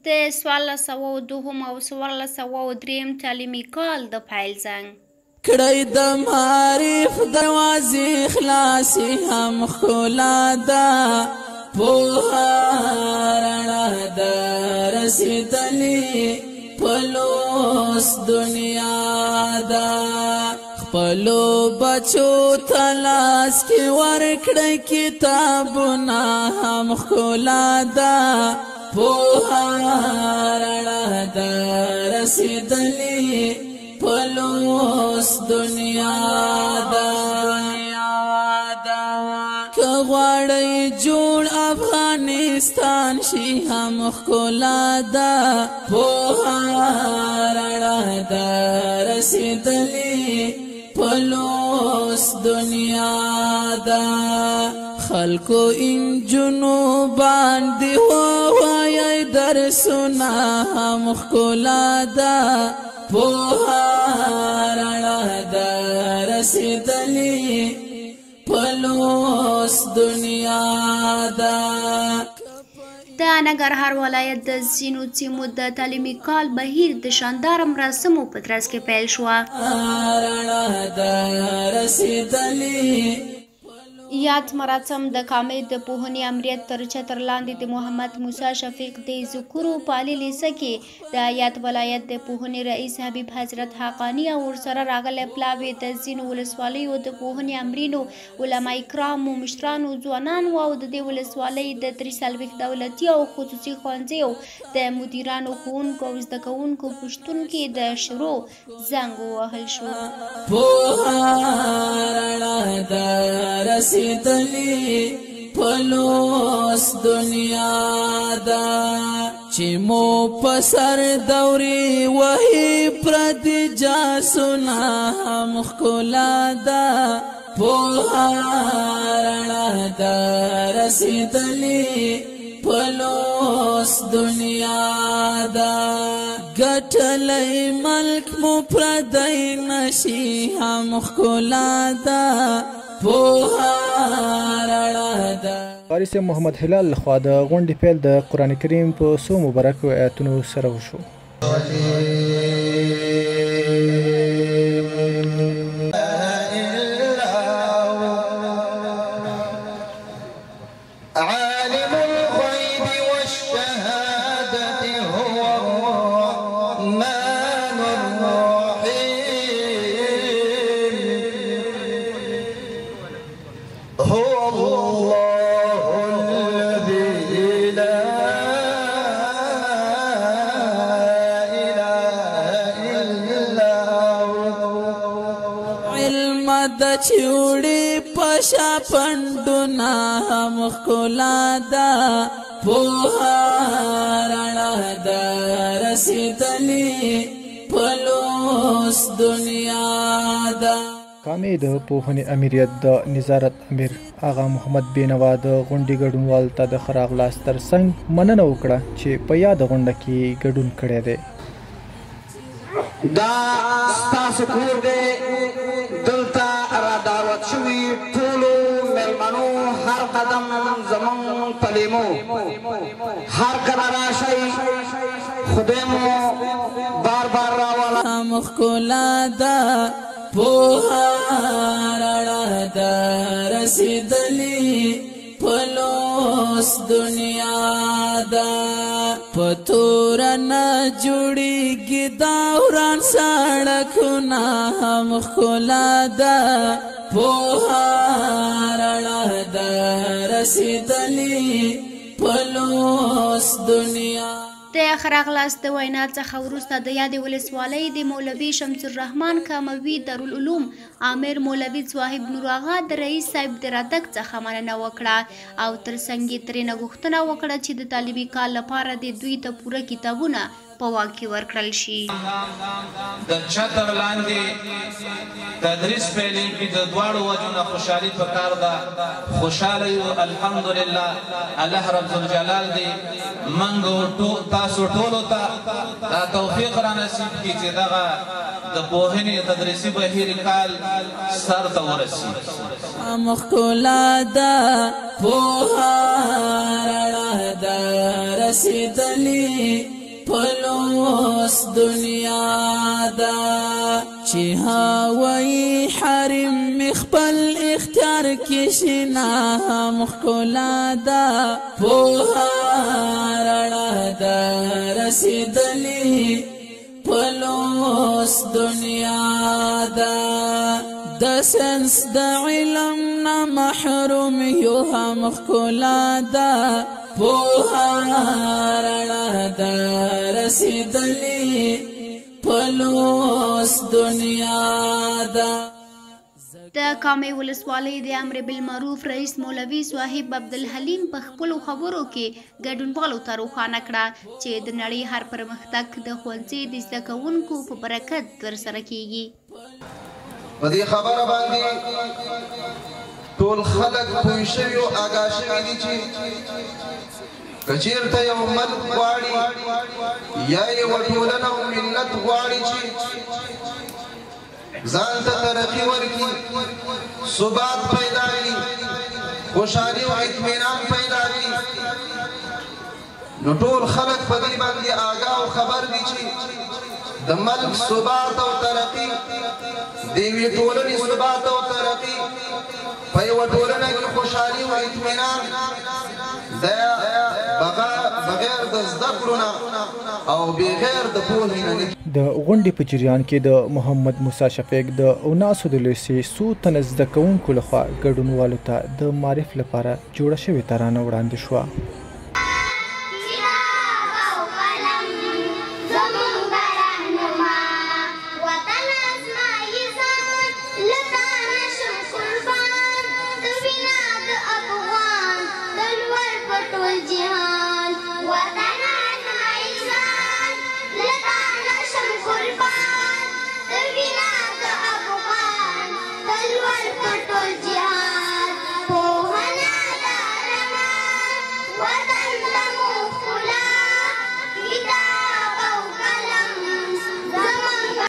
د 1402 او 1403 تعلیمي کال د پیل زنګ کړی د معارف دروازې خلاصې هم ښکلا ده پوهه رڼا ده رسېدلې په لوست دنیا ده خپلو بچو ته لاس کې ورکړئ کتابونه هم ښکلا ده پوهه رڼا ده رسېدلې په لوست دنیا ده که غواړئ جوړ افغانستان شي هم ښکلا ده پوهه رڼا ده رسېدلې په لوست دنیا ده خلکو انجونو باندې ووایئ درسونه هم ښکلا ده پوهه رڼا ده رسېدلې په لوست دنیا ده د ننګرهار ولایت د ځینو سیمو د تعلیمي کال بهیر د شانداره مراسمو په ترڅ کې پیل شوه رڼا ده رسېدلې یاد مراسم د کامې د پوهنې امریت تر چتر لاندې د محمد موسی شفیق د ذکرو په عالي لیسه کې د یاد ولایت د پوهنې رئیس حبیب حضرت حقانی او ورسره راغلی پلاوي د ځینو ولسوالیو د پوهنې امرینو علما کرامو مشرانو ځوانانو او د دې ولسوالۍ د 43 دولتي او خصوصي ښوونځیو د مدیرانو ښوونکو او زده کوونکو په شتون کې د شروع زنګ ووهل شو پوهه رڼا ده رسېدلې په لوست دنیا ده چې مو په سر دورې وهي پردي جاسونه هم ښکلا ده پوهه رڼا ده رسېدلې په لوست دنیا ده ګټلی ملک مو پردی نشي هم ښکلا ده پوهه رڼا ده قاري صاحب محمد هلال لخوا د غونډې پیل د قرآن کریم په څو مبارکو آیاتونو سره وشو د چوړې پشا پندونه هم ښکلا ده پوهه رڼا ده رسېدلې په لوست دنیا ده کامې د پوهنې امیریت د نظارت امیر آغا محمد بینوا د غونډې ګډونوالو ته د ښه راغلاست ترڅنګ مننه وکړه چې په یاده غونډه کې ګډون کړی دی دا ستاسو کور دی دلته را دعوت شوي ټولو میلمنو هر قدم زموږ په لیمو هر کله راشئ خدای مو بار بار راوله هم ښکلا ده پوهه رڼا ده رسېدلې په لوست دنیا ده په توره نه جوړېږي دا وران سړکونه هم ښکلا ده پوهه رڼا ده رسېدلې په لوست دنیا د ښه راغلاست د وینا څخه وروسته د یادې ولسوالۍ د مولوي شمس الرحمن کاموي دارالعلوم امیر مولوي صاحب نور آغا د رئیس صاحب د راتګ څخه مننه وکړه او ترڅنګ یې ترېنه غوښتنه وکړه چې د تعلیمي کال لپاره د دوی ته پوره کتابونه په واک کې ورکړل شي د چتر لاندې تدریس پیلېږي د دواړو وجو نه خوشحالي پکار ده خوشحاله یو الحمدلله الله رب الجلال دې موږ تاسو ټولو ته دا توفیق را نصیب کړي چې دغه د پوهنې تدریسي بهیر کال سر ته ورسي مخکولا ده پوهه رڼا ده رسیدلی پلوس دنیا دا چی هاوی حرم مخبل اختیار کشنا مخکولا دا پوها رڑا دا رسیدلی پلوس دنیا دا د سنس د علم نه محروم یو هم مخکولا دا پوها رڼا د رسیدلی پلوس دنیا دا د کامې ولسوالۍ د امر بالمعروف رئیس مولوي صاحب عبدالحلیم په خپلو خبرو کې ګډونوالو ته روښانه کړه چې د نړۍ هر پرمختګ د ښوونځي د زده کوونکو په برکت ترسره کیږي. په دې خبره باندې ټول خلک پوه شوي او آګاه شوي دي چې که چېرته یو ملک غواړي یا یوه ټولنه او ملت غواړي چې ځان ته ترقي ورکړي، ثبات پیدا کړي، خوشحالي او اطمینان پیدا کړي، نو ټول خلک په دې باندې آګاه او خبر دي چې د ملک ثبات او ترقي، د یوې ټولنې ثبات او ترقي، په یوه ټولنه کې خوشحالي او اطمینان دا بغیر د زده کړو نه او بغیر د پوهې نه. د غونډې په جریان کې د محمد موسی شفیق د 79 څو تنه زده کوونکو لخوا ګډونوالو ته د معرف لپاره جوړه شوې ترانه وړاندې شوه.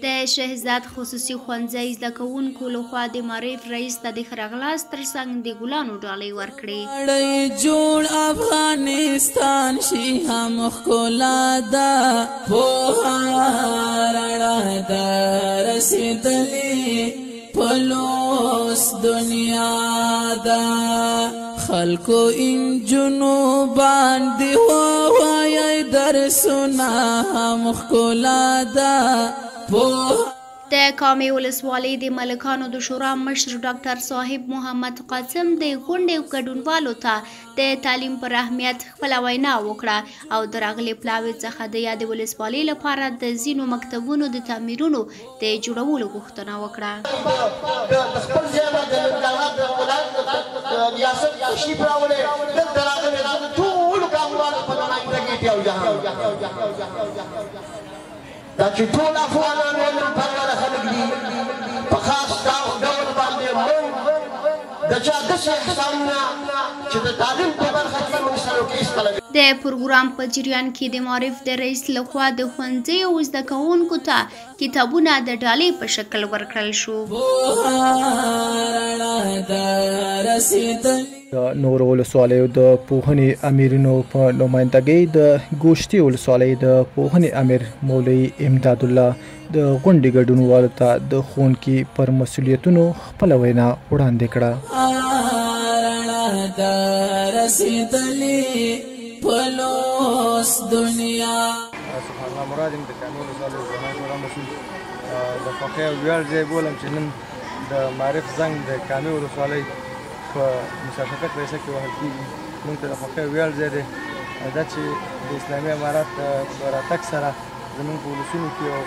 د شهزاد خصوصي ښوونځي زده کوونکو لخوا د معرف رئیس ته د ښه راغلاست ترڅنګ د ګلانو ډالۍ ورکړې. نړۍ جوړ افغانستان شي هم ښکلا ده پوهه رڼا ده رسېدلې پلوس دنیا ده خلکو انجونو باندې ووایي درسونه هم ښکلا ده. د کامې ولسوالۍ د ملکانو د شورا مشر ډاکټر صاحب محمد قاسم د غونډې ګډونوالو ته د تعلیم پر اهمیت خپله وینا وکړه او د راغلي پلاوي څخه د یادې ولسوالۍ لپاره د ځینو مکتبونو د تعمیرونو د جوړولو غوښتنه وکړه. دا چې ټول افغانان علم پرور خلک دي په خاص ډول باندې موږ د چا داسې احسانونه چې د تعلیم په برخه کې موږ سره وکړي. د پروګرام په جریان کې د معرف د رئیس لخوا د ښوونځیو زده کوونکو ته کتابونه د ډالۍ په شکل ورکړل شو. د نورو ولسوالیو د پوهنې امیرینو په نمایندګۍ د ګوشتي ولسوالۍ د پوهنې امیر مولوي امداد الله د غونډې ګډونوالو ته د ښوونکي پر مسؤلیتونو خپله وینا وړاندې کړه. پلوس دنیا سبحان مراد د کامې ولسوالۍ زما شورا مسؤل د فخر او ویاړ ځای بولم چې نن د معرف زنګ د کامې ولسوالۍ په موسی شفیق رئیسه کې وهل کېږي. موږ ته د فخر ویاړ ځای دی دا چې د اسلامي امارات په راتګ سره زموږ په ولسونو کې او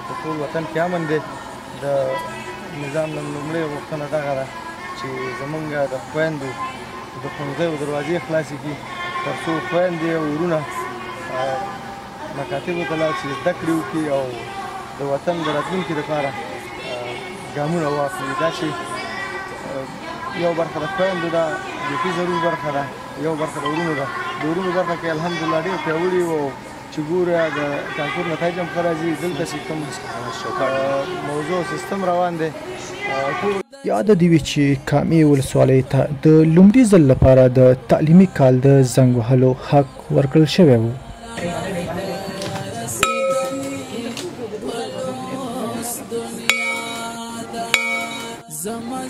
په ټول وطن کې امن دی. د نظام نه لومړۍ غوښتنه دغه ده چې زموږ د خویندو د ښوونځیو دروازې خلاصې کړي تر څو خویندې او ورونه مکاتبو ته لاړ شي، زده کړې وکړي او د وطن د راتلونکي لپاره ګامونه واخلي. دا چې یو برخه د خویندو ده بیخي ضرور برخه ده، یو برخه د ورونو ده. د ورونو برخه کې الحمدلله ډېر پیاوړي وو چې ګوره د کانکور نتایج هم ښه راځي. دلته چې کوم موضوع سیستم روان دی یاد دی وی چې کامې ولسوالۍ ته د لومړي ځل لپاره د تعلیمي کال د زنګ وهلو حق ورکړل شوی و. زما